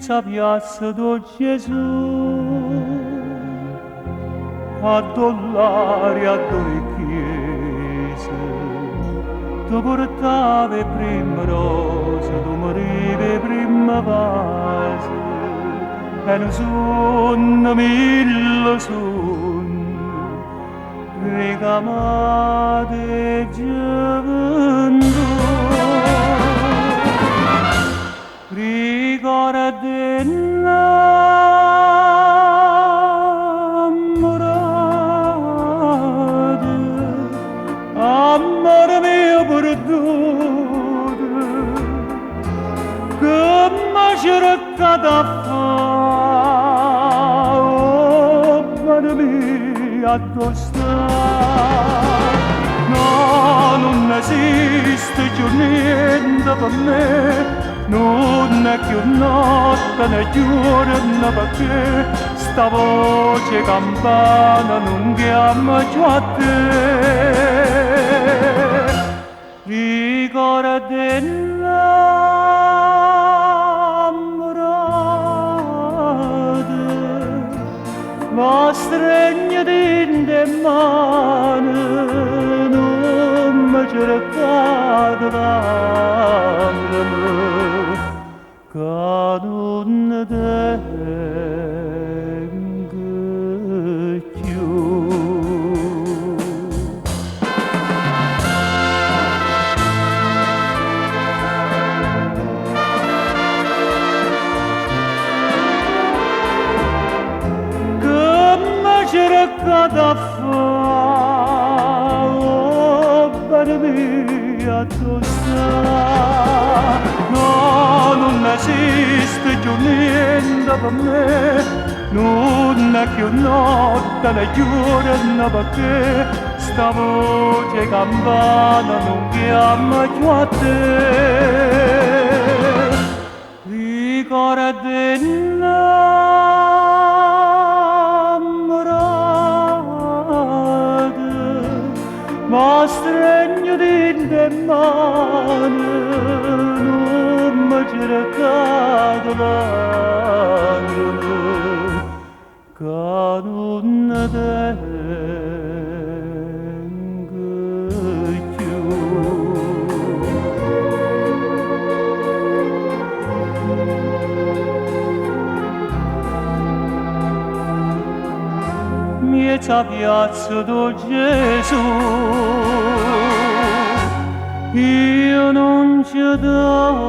miezza piazza do Gesù, a dollari a dove chiese, tu portavi prima rosa, tu morivi prima vase, e ne sono mille sogni, ricamate gioventù. Ricorda innamorata, amore mio perduto, che mi cercate a fare, oh, mano mia, dove stai? No, non esiste più niente per me, non è più notte né giorno perché sta voce campana non chiama più a te. Ricorda innamorata, ma stregnati in te mani, non mi cercate l'anima, che non tengo più. Che mi cercate a fare, oh, bene mia, tu stai? No, non esiste più niente per me, non è più notte né giorno perché sta voce campana non chiama più a te. Ricorda innamorata, ma stregnati in te mani, non mi cercate l'angelo, che non tengo più. Miezza piazza do Gesù, io non ci dormo.